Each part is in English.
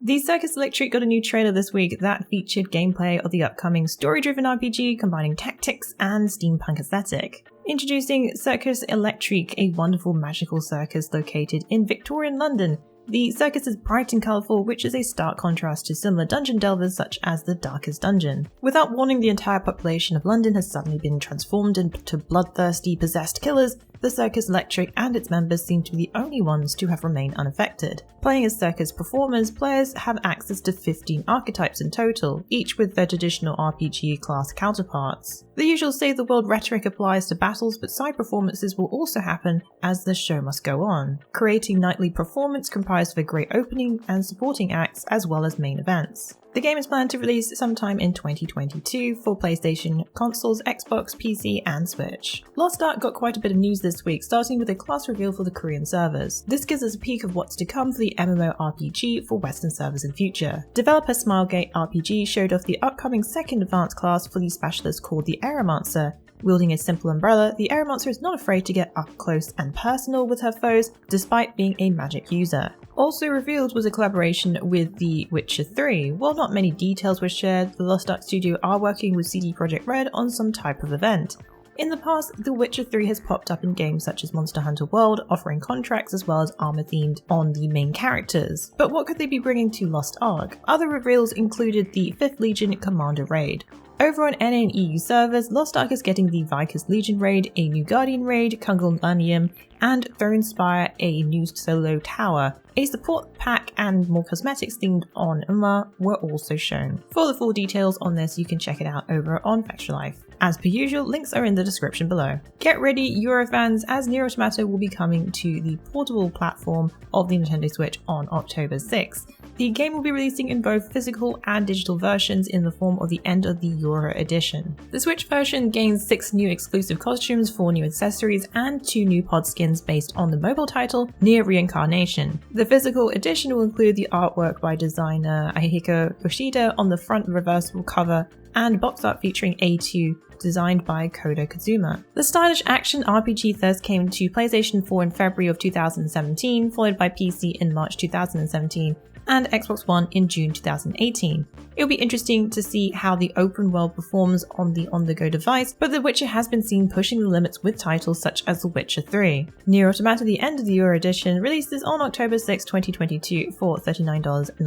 The Circus Electrique got a new trailer this week that featured gameplay of the upcoming story-driven RPG combining tactics and steampunk aesthetic. Introducing Circus Electrique, a wonderful magical circus located in Victorian London. The circus is bright and colourful, which is a stark contrast to similar dungeon delvers such as the Darkest Dungeon. Without warning, the entire population of London has suddenly been transformed into bloodthirsty, possessed killers. The Circus Electrique and its members seem to be the only ones to have remained unaffected. Playing as circus performers, players have access to 15 archetypes in total, each with their traditional RPG class counterparts. The usual save the world rhetoric applies to battles, but side performances will also happen as the show must go on, creating nightly performance comprised of a great opening and supporting acts as well as main events. The game is planned to release sometime in 2022 for PlayStation, consoles, Xbox, PC and Switch. Lost Ark got quite a bit of news this week, starting with a class reveal for the Korean servers. This gives us a peek of what's to come for the MMORPG for Western servers in future. Developer Smilegate RPG showed off the upcoming second advanced class for the specialist called the Aeromancer. Wielding a simple umbrella, the Aeromancer is not afraid to get up close and personal with her foes, despite being a magic user. Also revealed was a collaboration with The Witcher 3. While not many details were shared, the Lost Ark studio are working with CD Projekt Red on some type of event. In the past, The Witcher 3 has popped up in games such as Monster Hunter World, offering contracts as well as armor themed on the main characters. But what could they be bringing to Lost Ark? Other reveals included the 5th Legion Commander raid. Over on NA and EU servers, Lost Ark is getting the Vickers Legion raid, a new Guardian raid, Kungulanium, and Thronespire, a new solo tower. A support pack and more cosmetics themed on Umar were also shown. For the full details on this, you can check it out over on Fextralife. As per usual, links are in the description below. Get ready, Eurofans, as Nier Automata will be coming to the portable platform of the Nintendo Switch on October 6th. The game will be releasing in both physical and digital versions in the form of the end of the Euro edition. The Switch version gains 6 new exclusive costumes, 4 new accessories, and 2 new pod skins based on the mobile title, Nier Reincarnation. The physical edition will include the artwork by designer Ahiko Yoshida on the front reversible cover and box art featuring A2 designed by Koda Kazuma. The stylish action RPG first came to PlayStation 4 in February of 2017, followed by PC in March 2017, and Xbox One in June 2018. It'll be interesting to see how the open world performs on the on-the-go device, but The Witcher has been seen pushing the limits with titles such as The Witcher 3. Nier Automata The End of the Euro Edition releases on October 6, 2022 for $39.99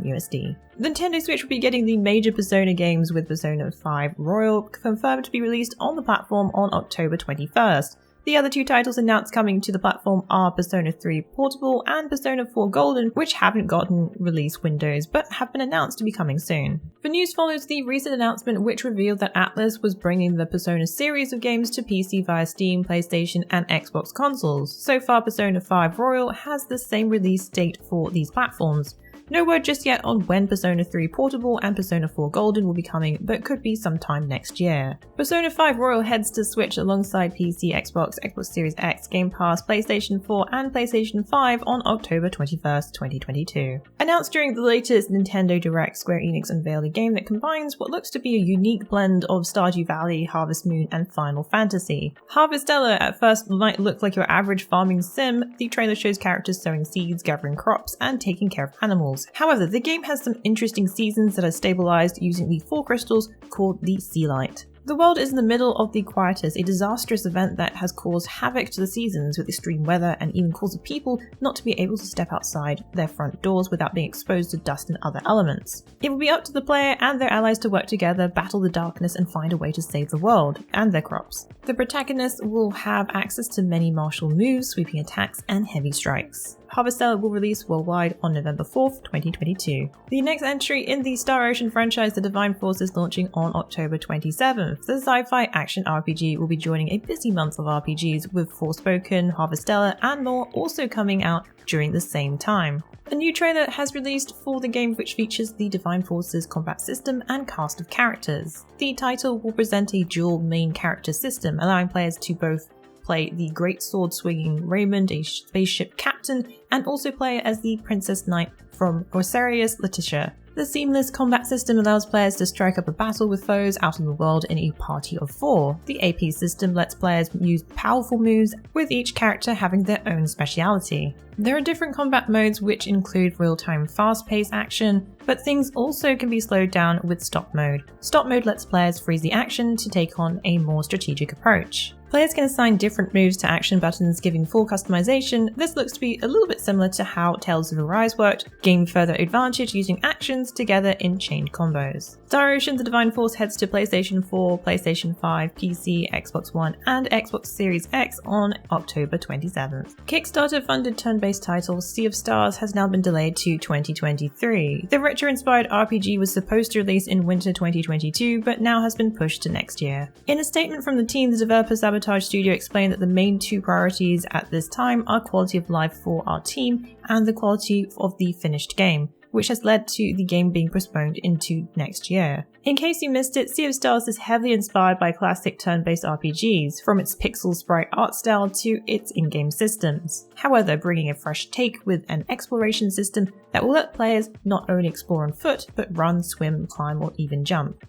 USD. The Nintendo Switch will be getting the major Persona games with Persona 5 Royal confirmed to be released on the platform on October 21st. The other 2 titles announced coming to the platform are Persona 3 Portable and Persona 4 Golden, which haven't gotten release windows but have been announced to be coming soon. The news follows the recent announcement which revealed that Atlus was bringing the Persona series of games to PC via Steam, PlayStation and Xbox consoles. So far, Persona 5 Royal has the same release date for these platforms. No word just yet on when Persona 3 Portable and Persona 4 Golden will be coming, but could be sometime next year. Persona 5 Royal heads to Switch alongside PC, Xbox, Xbox Series X, Game Pass, PlayStation 4 and PlayStation 5 on October 21st, 2022. Announced during the latest Nintendo Direct, Square Enix unveiled a game that combines what looks to be a unique blend of Stardew Valley, Harvest Moon and Final Fantasy. Harvestella at first might look like your average farming sim. The trailer shows characters sowing seeds, gathering crops and taking care of animals. However, the game has some interesting seasons that are stabilized using the 4 crystals called the Sea Light. The world is in the middle of the Quietus, a disastrous event that has caused havoc to the seasons with extreme weather and even caused people not to be able to step outside their front doors without being exposed to dust and other elements. It will be up to the player and their allies to work together, battle the darkness and find a way to save the world and their crops. The protagonist will have access to many martial moves, sweeping attacks and heavy strikes. Harvestella will release worldwide on November 4th, 2022. The next entry in the Star Ocean franchise, The Divine Force, is launching on October 27th. The sci-fi action RPG will be joining a busy month of RPGs with Forspoken, Harvestella and more also coming out during the same time. A new trailer has released for the game which features the Divine Force's combat system and cast of characters. The title will present a dual main character system, allowing players to both play the great sword swinging Raymond, a spaceship captain, and also play as the Princess Knight from Orsarius Letitia. The seamless combat system allows players to strike up a battle with foes out in the world in a party of 4. The AP system lets players use powerful moves, with each character having their own speciality. There are different combat modes which include real-time fast-paced action, but things also can be slowed down with stop mode. Stop mode lets players freeze the action to take on a more strategic approach. Players can assign different moves to action buttons, giving full customization. This looks to be a little bit similar to how Tales of Arise worked, gaining further advantage using actions together in chained combos. Star Ocean: The Divine Force heads to PlayStation 4, PlayStation 5, PC, Xbox One, and Xbox Series X on October 27th. Kickstarter-funded turn-based title Sea of Stars has now been delayed to 2023. The retro-inspired RPG was supposed to release in winter 2022, but now has been pushed to next year. In a statement from the team, the developers Sabotage Studio explained that the main 2 priorities at this time are quality of life for our team and the quality of the finished game, which has led to the game being postponed into next year. In case you missed it, Sea of Stars is heavily inspired by classic turn-based RPGs, from its pixel sprite art style to its in-game systems. However, bringing a fresh take with an exploration system that will let players not only explore on foot, but run, swim, climb, or even jump.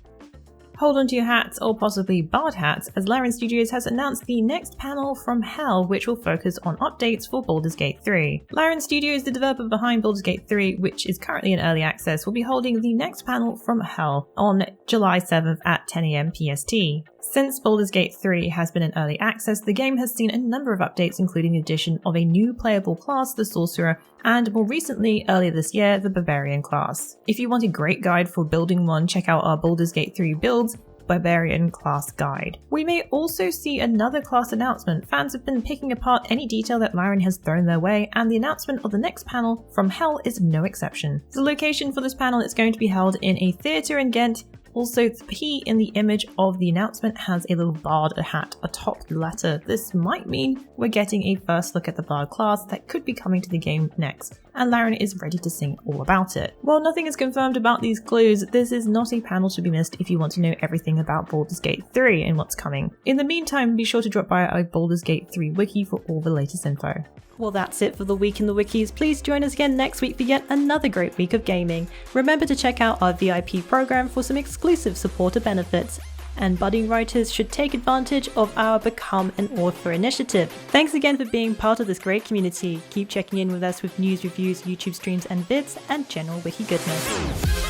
Hold on to your hats, or possibly Bard hats, as Larian Studios has announced the next panel from Hell, which will focus on updates for Baldur's Gate 3. Larian Studios, the developer behind Baldur's Gate 3, which is currently in early access, will be holding the next panel from Hell on July 7th at 10 AM PST. Since Baldur's Gate 3 has been in early access, the game has seen a number of updates, including the addition of a new playable class, the Sorcerer, and more recently, earlier this year, the Barbarian class. If you want a great guide for building one, check out our Baldur's Gate 3 builds Barbarian class guide. We may also see another class announcement. Fans have been picking apart any detail that Larian has thrown their way, and the announcement of the next panel from Hell is no exception. The location for this panel is going to be held in a theatre in Ghent. Also, the P in the image of the announcement has a little bard hat atop the letter. This might mean we're getting a first look at the bard class that could be coming to the game next, and Larian is ready to sing all about it. While nothing is confirmed about these clues, this is not a panel to be missed if you want to know everything about Baldur's Gate 3 and what's coming. In the meantime, be sure to drop by our Baldur's Gate 3 wiki for all the latest info. Well, that's it for the week in the wikis. Please join us again next week for yet another great week of gaming. Remember to check out our VIP program for some exclusive supporter benefits. And budding writers should take advantage of our Become an Author initiative. Thanks again for being part of this great community. Keep checking in with us with news, reviews, YouTube streams and vids, and general wiki goodness.